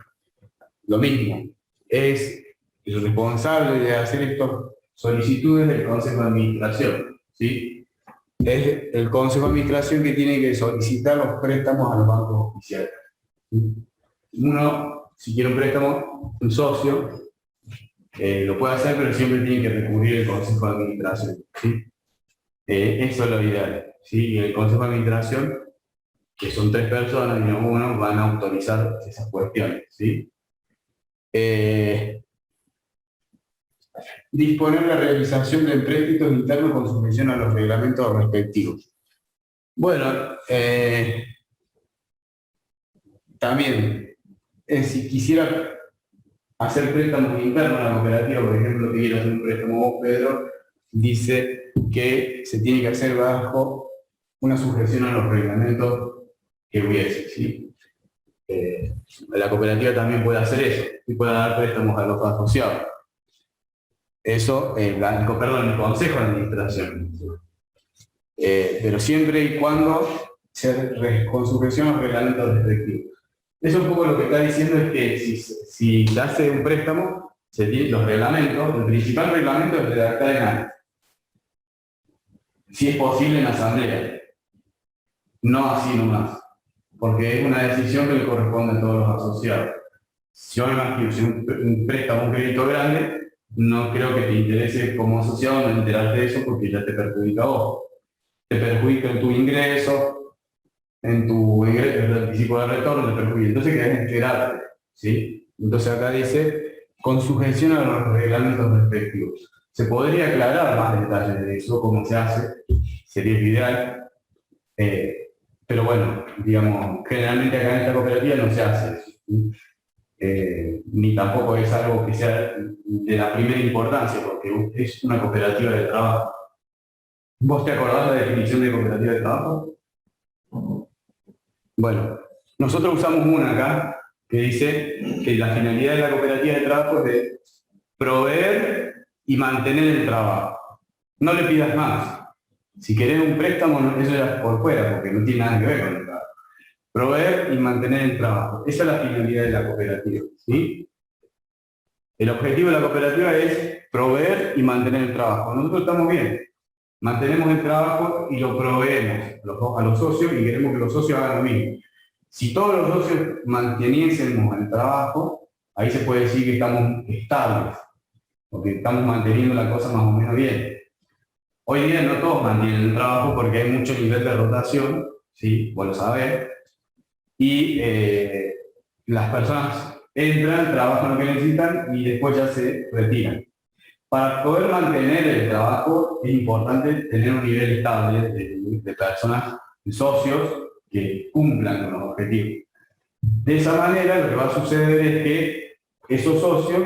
Lo mismo, es el responsable de hacer estas solicitudes del Consejo de Administración, ¿sí? Es el Consejo de Administración que tiene que solicitar los préstamos a los bancos oficiales, ¿sí? Uno, si quiere un préstamo, un socio, lo puede hacer, pero siempre tiene que recurrir al Consejo de Administración, ¿sí? Eso es lo ideal, ¿sí? Y el Consejo de Administración, que son 3 personas y no uno, van a autorizar esas cuestiones, ¿sí? Disponer la realización de empréstitos internos con sujeción a los reglamentos respectivos. Bueno, también, si quisiera hacer préstamos internos a la cooperativa, por ejemplo, que quiere hacer un préstamo vos, Pedro, dice que se tiene que hacer bajo una sujeción a los reglamentos que hubiese, ¿sí? La cooperativa también puede hacer eso, y puede dar préstamos a los asociados. Eso, el consejo de administración. Pero siempre y cuando con sujeción a los reglamentos respectivos. Eso un poco lo que está diciendo es que si se hace un préstamo, se tiene los reglamentos, el principal reglamento es redactar en acta. Si es posible en asamblea, no así nomás, porque es una decisión que le corresponde a todos los asociados. Si yo me imagino si un préstamo, un crédito grande, no creo que te interese como asociado no enterarte de eso porque ya te perjudica a vos. Te perjudica en tu ingreso, el anticipo de retorno, te perjudica. Entonces querés enterarte, ¿sí? Entonces acá dice, con sujeción a los reglamentos respectivos. Se podría aclarar más detalles de eso, cómo se hace, sería ideal. Pero bueno, digamos, generalmente acá en esta cooperativa no se hace eso, ¿sí? Ni tampoco es algo que sea de la primera importancia, porque es una cooperativa de trabajo. ¿Vos te acordás la definición de cooperativa de trabajo? Bueno, nosotros usamos una acá que dice que la finalidad de la cooperativa de trabajo es de proveer y mantener el trabajo. No le pidas más. Si querés un préstamo, eso ya es por fuera, porque no tiene nada que ver con el trabajo. Proveer y mantener el trabajo. Esa es la finalidad de la cooperativa, ¿sí? El objetivo de la cooperativa es proveer y mantener el trabajo. Nosotros estamos bien. Mantenemos el trabajo y lo proveemos a los socios y queremos que los socios hagan lo mismo. Si todos los socios manteniésemos el trabajo, ahí se puede decir que estamos estables, porque estamos manteniendo la cosa más o menos bien. Hoy día no todos mantienen el trabajo porque hay mucho nivel de rotación, ¿sí? Vos lo sabés, y las personas entran, trabajan lo que necesitan y después ya se retiran. Para poder mantener el trabajo es importante tener un nivel estable de personas, de socios, que cumplan con los objetivos. De esa manera lo que va a suceder es que esos socios,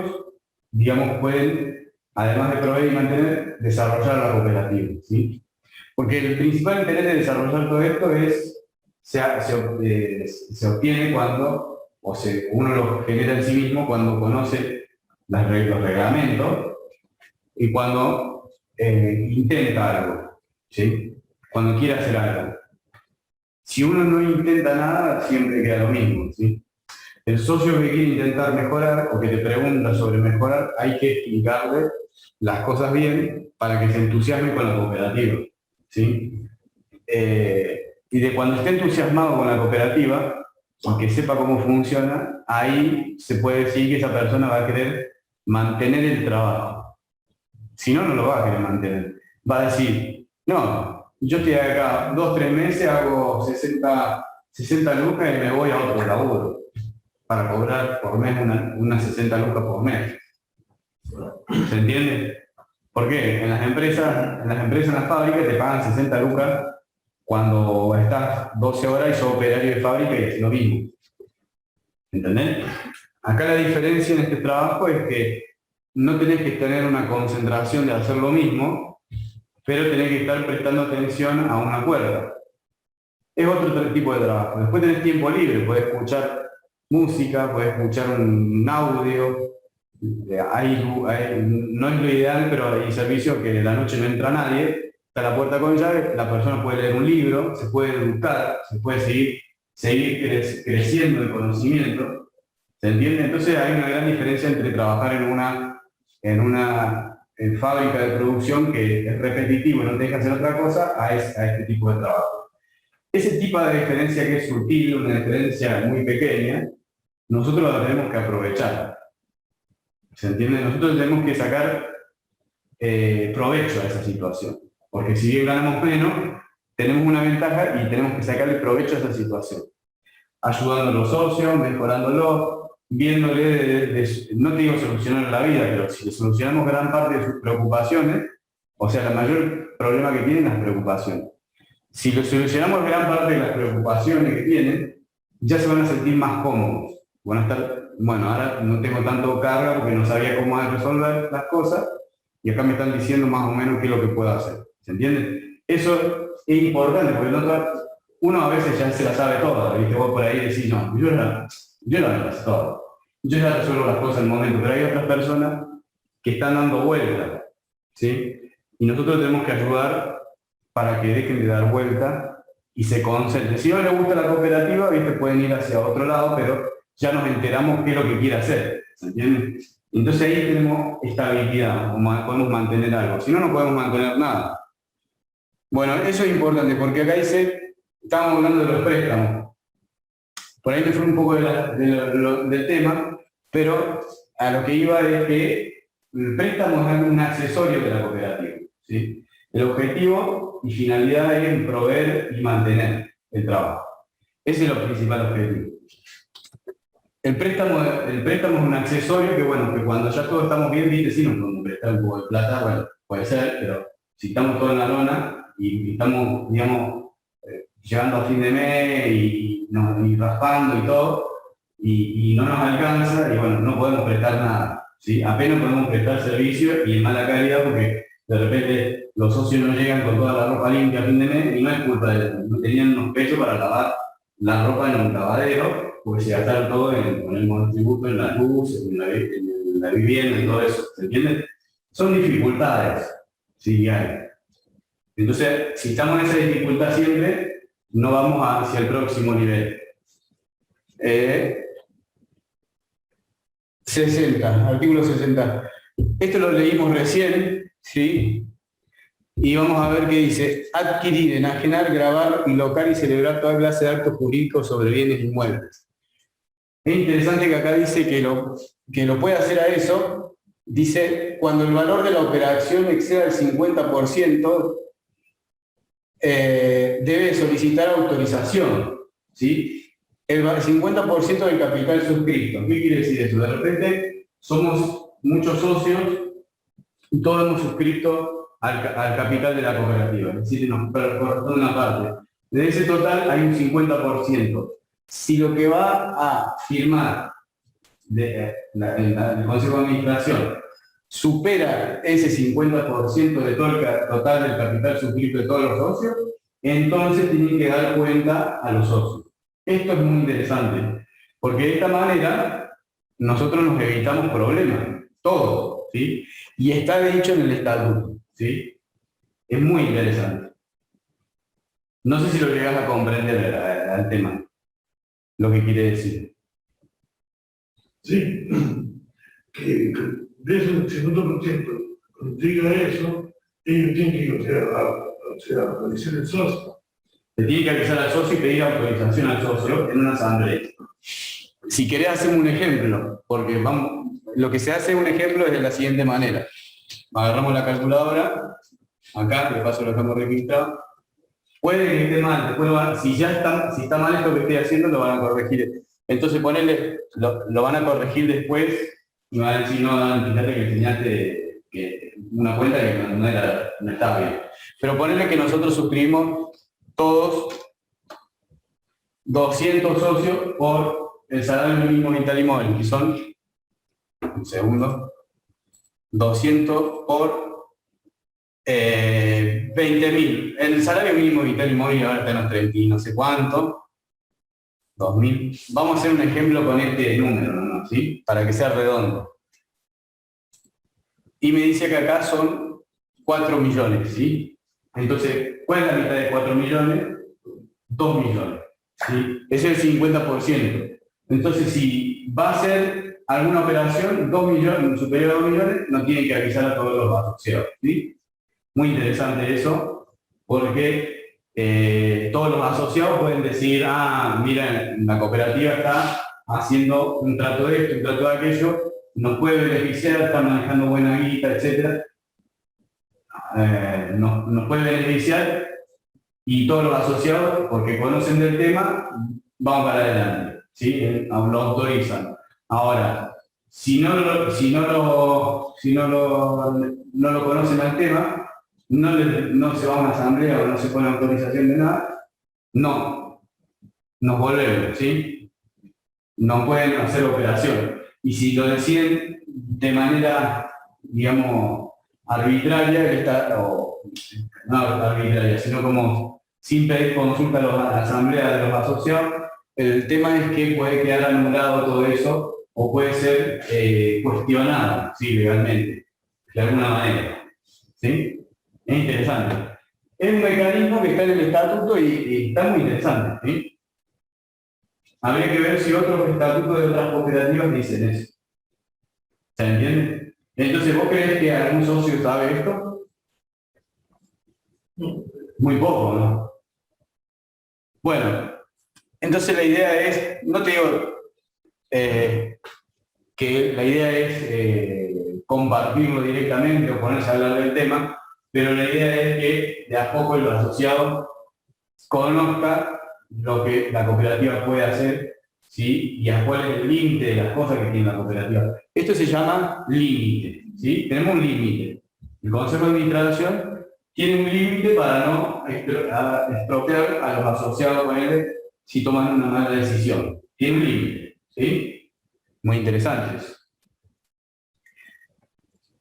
digamos, pueden, además de proveer y mantener, desarrollar la cooperativa, ¿sí? Porque el principal interés de desarrollar todo esto se obtiene cuando, uno lo genera en sí mismo cuando conoce los reglamentos, y cuando intenta algo, ¿sí? Cuando quiere hacer algo. Si uno no intenta nada, siempre queda lo mismo, ¿sí? El socio que quiere intentar mejorar o que te pregunta sobre mejorar, hay que explicarle las cosas bien para que se entusiasme con la cooperativa, ¿sí? Y de cuando esté entusiasmado con la cooperativa, aunque sepa cómo funciona, ahí se puede decir que esa persona va a querer mantener el trabajo. Si no, no lo va a querer mantener. Va a decir, no, yo estoy acá 2 o 3 meses, hago 60 lucas y me voy a otro laburo para cobrar por mes unas 60 lucas por mes. ¿Se entiende? ¿Por qué? En las empresas, en las fábricas te pagan 60 lucas cuando estás 12 horas y sos operario de fábrica y es lo mismo. ¿Entendés? Acá la diferencia en este trabajo es que no tenés que tener una concentración de hacer lo mismo, pero tenés que estar prestando atención a una cuerda. Es otro tipo de trabajo. Después tenés tiempo libre, podés escuchar música, podés escuchar un audio. No es lo ideal, pero hay servicios que de la noche no entra nadie, está la puerta con llave, la persona puede leer un libro, se puede educar, se puede seguir creciendo el conocimiento. ¿Se entiende? Entonces hay una gran diferencia entre trabajar en una fábrica de producción que es repetitivo y no te deja hacer otra cosa a este tipo de trabajo. Ese tipo de diferencia que es sutil, una diferencia muy pequeña, nosotros la tenemos que aprovechar. ¿Se entiende? Nosotros tenemos que sacar provecho a esa situación. Porque si bien ganamos menos, tenemos una ventaja y tenemos que sacarle provecho a esa situación. Ayudando a los socios, mejorándolo, viéndole, no te digo solucionar la vida, pero si le solucionamos gran parte de sus preocupaciones, o sea, el mayor problema que tienen es las preocupaciones. Si le solucionamos gran parte de las preocupaciones que tienen, ya se van a sentir más cómodos, van a estar bueno, ahora no tengo tanto carga porque no sabía cómo resolver las cosas, y acá me están diciendo más o menos qué es lo que puedo hacer. ¿Se entiende? Eso es importante, porque uno a veces ya se la sabe toda, ¿viste? Vos por ahí decís, no, yo la me las sé todo. Yo ya resuelvo las cosas en el momento, pero hay otras personas que están dando vueltas, ¿sí? Y nosotros tenemos que ayudar para que dejen de dar vueltas y se concentren. Si no les gusta la cooperativa, ¿viste? Pueden ir hacia otro lado, pero ya nos enteramos qué es lo que quiere hacer, ¿se entiende? Entonces ahí tenemos estabilidad, podemos mantener algo. Si no, no podemos mantener nada. Bueno, eso es importante, porque acá dice, estábamos hablando de los préstamos. Por ahí me fue un poco del tema, pero a lo que iba es que el préstamo es un accesorio de la cooperativa, ¿sí? El objetivo y finalidad es proveer y mantener el trabajo. Ese es el principal objetivo. El préstamo es un accesorio que, bueno, que cuando ya todos estamos bien, ¿viste? Si nos podemos prestar un poco de plata, bueno, puede ser, pero si estamos todos en la lona y estamos, digamos, llegando a fin de mes y raspando y todo, y no nos alcanza, y bueno, no podemos prestar nada, ¿sí? Apenas podemos prestar servicio y en mala calidad porque de repente los socios no llegan con toda la ropa limpia a fin de mes y no es culpa de ellos, no tenían unos pechos para lavar la ropa en un lavadero, porque se gastaron todo con el monotributo, en la luz, en la vivienda, en todo eso, ¿se entiende? Son dificultades, sí, hay. Entonces, si estamos en esa dificultad siempre, no vamos hacia el próximo nivel. 60, artículo 60. Esto lo leímos recién, ¿sí? Y vamos a ver qué dice. Adquirir, enajenar, grabar, locar y celebrar toda clase de actos jurídicos sobre bienes inmuebles. Es interesante que acá dice que lo puede hacer a eso. Dice, cuando el valor de la operación exceda el 50%, debe solicitar autorización, ¿sí? El 50% del capital suscrito. ¿Qué quiere decir eso? De repente somos muchos socios y todos hemos suscrito al capital de la cooperativa, es decir, nos corresponde una parte. De ese total hay un 50%. Si lo que va a firmar el Consejo de Administración supera ese 50% de todo el total del capital suscrito de todos los socios, entonces tienen que dar cuenta a los socios. Esto es muy interesante, porque de esta manera nosotros nos evitamos problemas, todos, ¿sí? Y está dicho en el estatuto, ¿sí? Es muy interesante. No sé si lo llegas a comprender al tema, lo que quiere decir. Sí, que de ese 50%, cuando diga eso, ellos tienen que ir, realizar el socio. Se tiene que avisar al socio y pedir autorización al socio en una asamblea. Si querés hacemos un ejemplo, porque lo que se hace un ejemplo es de la siguiente manera. Agarramos la calculadora, acá, de paso lo dejamos registrado. Puede que esté mal, después si está mal esto que estoy haciendo, lo van a corregir. Entonces lo van a corregir después y van a decir, no, fíjate que enseñaste una cuenta que no estaba bien. Pero ponerle que nosotros suscribimos todos 200 socios por el salario mínimo vital y móvil, que son, un segundo, 200 por 20.000. El salario mínimo vital y móvil ahora está en los 30 y no sé cuánto, 2.000. Vamos a hacer un ejemplo con este número, ¿no? ¿Sí? Para que sea redondo. Y me dice que acá son 4 millones, ¿sí? Entonces, ¿cuál es la mitad de 4 millones? 2 millones, ¿sí? Ese es el 50%. Entonces, si va a hacer alguna operación, 2 millones, superior a 2 millones, no tienen que avisar a todos los asociados, ¿sí? Muy interesante eso, porque todos los asociados pueden decir, mira, la cooperativa está haciendo un trato de esto, un trato de aquello, nos puede beneficiar, está manejando buena guita, etc. Nos puede beneficiar y todos los asociados, porque conocen del tema, vamos para adelante, ¿sí? Lo autorizan. Ahora, si no lo conocen al tema, no se va a una asamblea o no se pone autorización de nada, no, nos volvemos, ¿sí? no pueden hacer operación. Y si lo deciden de manera, digamos, arbitraria, no arbitraria, sino como sin pedir consulta a la asamblea de los asociados, el tema es que puede quedar anulado todo eso o puede ser cuestionado, sí, legalmente, de alguna manera. ¿Sí? Es interesante. Es un mecanismo que está en el estatuto y está muy interesante. ¿Sí? Habría que ver si otros estatutos de otras cooperativas dicen eso. ¿Se entiende? Entonces, ¿vos crees que algún socio sabe esto? Muy poco, ¿no? Bueno, entonces la idea es, no te digo que la idea es compartirlo directamente o ponerse a hablar del tema, pero la idea es que de a poco el asociado conozca lo que la cooperativa puede hacer, ¿sí? Y a cuál es el límite de las cosas que tiene la cooperativa. Esto se llama límite, ¿sí? Tenemos un límite. El Consejo de Administración tiene un límite para no estropear a los asociados con él si toman una mala decisión. Tiene un límite, ¿sí? Muy interesante eso.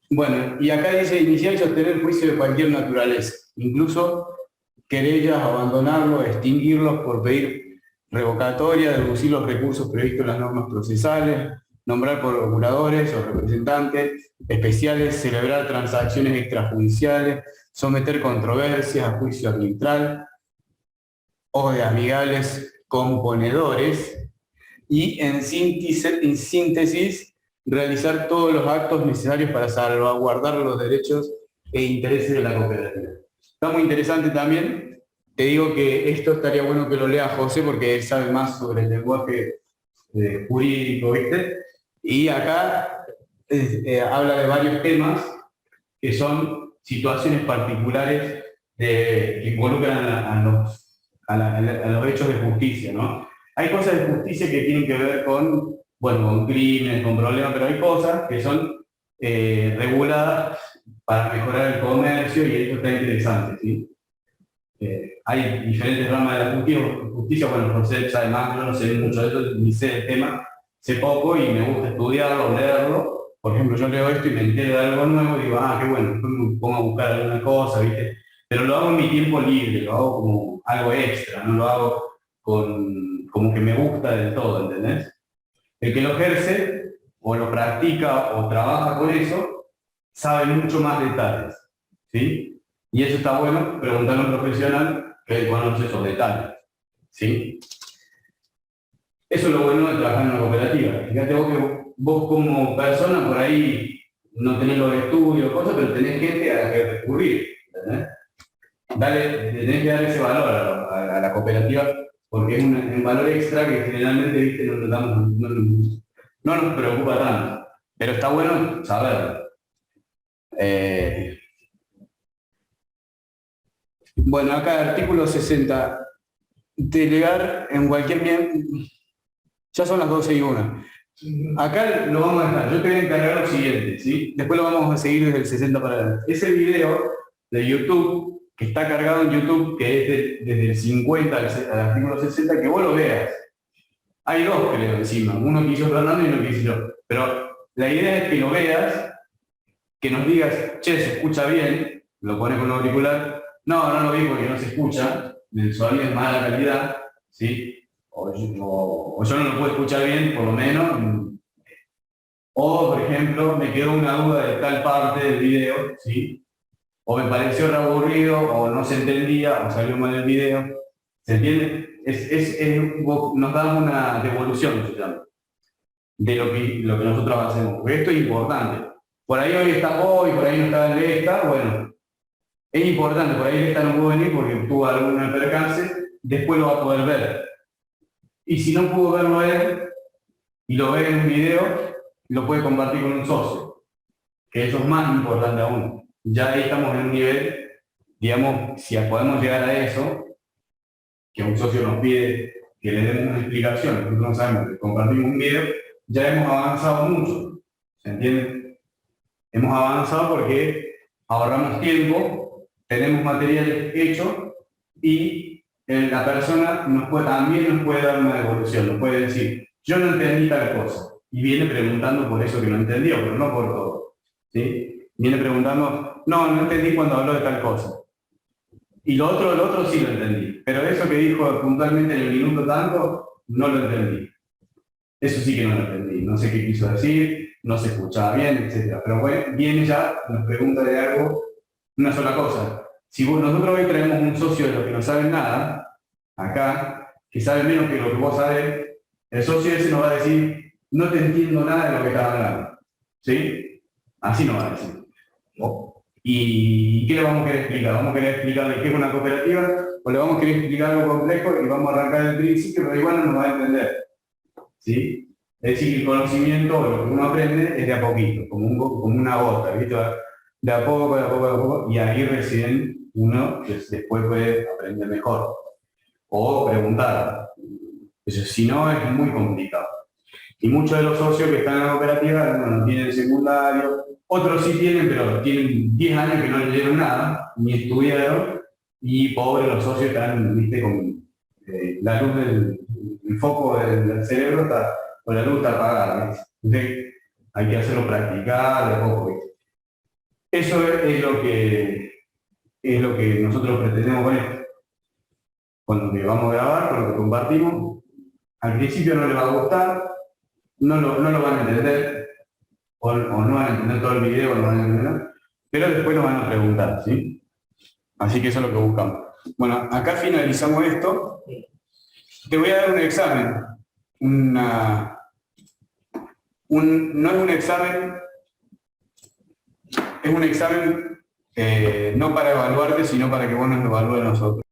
Bueno, y acá dice iniciar y sostener juicio de cualquier naturaleza, incluso querellas, abandonarlos, extinguirlos por pedir revocatoria, deducir los recursos previstos en las normas procesales, nombrar procuradores o representantes especiales, celebrar transacciones extrajudiciales, someter controversias a juicio arbitral o de amigables componedores y en síntesis realizar todos los actos necesarios para salvaguardar los derechos e intereses de la cooperativa. Está muy interesante también. Te digo que esto estaría bueno que lo lea José porque él sabe más sobre el lenguaje jurídico, ¿viste? Y acá habla de varios temas que son situaciones particulares que involucran a los hechos de justicia, ¿no? Hay cosas de justicia que tienen que ver con, bueno, con crímenes, con problemas, pero hay cosas que son reguladas para mejorar el comercio y esto está interesante, ¿sí? Hay diferentes ramas de la justicia, bueno, José sabe más, yo no sé mucho de eso, ni sé del tema, sé poco y me gusta estudiarlo, leerlo. Por ejemplo, yo leo esto y me entero de algo nuevo y digo, ah, qué bueno, después me pongo a buscar alguna cosa, ¿viste? Pero lo hago en mi tiempo libre, lo hago como algo extra, no lo hago como que me gusta del todo, ¿entendés? El que lo ejerce, o lo practica, o trabaja con eso, sabe mucho más detalles, ¿sí? Y eso está bueno, preguntarle a un profesional que conoce esos detalles, ¿sí? Eso es lo bueno de trabajar en una cooperativa. Fíjate vos que vos como persona por ahí no tenés los estudios, cosas, pero tenés gente a la que recurrir, ¿entendés? Tenés que dar ese valor a la cooperativa porque es un valor extra que generalmente, ¿viste? No nos preocupa tanto, pero está bueno saberlo. Bueno, acá artículo 60. Delegar en cualquier bien. Ya son las 12:01. Acá lo vamos a dejar. Yo te voy a encargar lo siguiente, ¿sí? Después lo vamos a seguir desde el 60 para adelante. Ese video de YouTube, que está cargado en YouTube, que es desde el 50 al artículo 60, que vos lo veas. Hay dos, creo, encima. Uno que hizo Fernando y uno que hice yo. Pero la idea es que lo veas, que nos digas, che, se escucha bien, lo pones con un auricular. No, no lo vi porque no se escucha, el sonido es mala calidad, ¿sí? O yo no lo puedo escuchar bien, por lo menos. O, por ejemplo, me quedó una duda de tal parte del video, ¿sí? O me pareció re aburrido, o no se entendía, o salió mal el video. ¿Se entiende? Nos da una devolución, se llama, de lo que nosotros hacemos. Porque esto es importante. Por ahí hoy está hoy, por ahí no está en esta, bueno. Es importante, por ahí esta no pudo venir porque tuvo algún percance, después lo va a poder ver. Y si no pudo verlo él, y lo ve en un video, lo puede compartir con un socio, que eso es más importante aún. Ya ahí estamos en un nivel, digamos, si podemos llegar a eso, que un socio nos pide que le demos una explicación, nosotros no sabemos que compartimos un video, ya hemos avanzado mucho, ¿se entiende? Hemos avanzado porque ahorramos tiempo, tenemos material hecho y la persona también nos puede dar una devolución, nos puede decir, yo no entendí tal cosa. Y viene preguntando por eso que no entendió, pero no por todo. ¿Sí? Viene preguntando, no entendí cuando habló de tal cosa. Y lo otro sí lo entendí. Pero eso que dijo puntualmente en el minuto tanto, no lo entendí. Eso sí que no lo entendí. No sé qué quiso decir, no se escuchaba bien, etc. Pero bueno, viene ya, nos pregunta de algo, una sola cosa. Si nosotros hoy traemos un socio de los que no saben nada, acá, que sabe menos que lo que vos sabés, el socio ese nos va a decir, no te entiendo nada de lo que estás hablando. ¿Sí? Así nos va a decir. ¿Y qué le vamos a querer explicar? ¿Vamos a querer explicarle qué es una cooperativa? ¿O le vamos a querer explicar algo complejo y vamos a arrancar del principio, pero igual no nos va a entender? ¿Sí? Es decir, que el conocimiento, o lo que uno aprende, es de a poquito, como una gota, ¿viste? De a poco, y ahí recién uno después puede aprender mejor. O preguntar. Si no, es muy complicado. Y muchos de los socios que están en la cooperativa no tienen secundario, otros sí tienen, pero tienen 10 años que no leyeron nada, ni estudiaron, y pobres los socios están, viste, con la luz el foco del cerebro está, con la luz está apagada, ¿viste? Entonces, hay que hacerlo practicar de poco, ¿viste? Eso es lo que nosotros pretendemos con esto. Con lo que vamos a grabar, con lo que compartimos, al principio no les va a gustar, no lo van a entender, o no van a entender todo el video, no van a entender, pero después nos van a preguntar, ¿sí? Así que eso es lo que buscamos. Bueno, acá finalizamos esto. Te voy a dar un examen. No es un examen, es un examen no para evaluarte, sino para que vos nos evalúes a nosotros.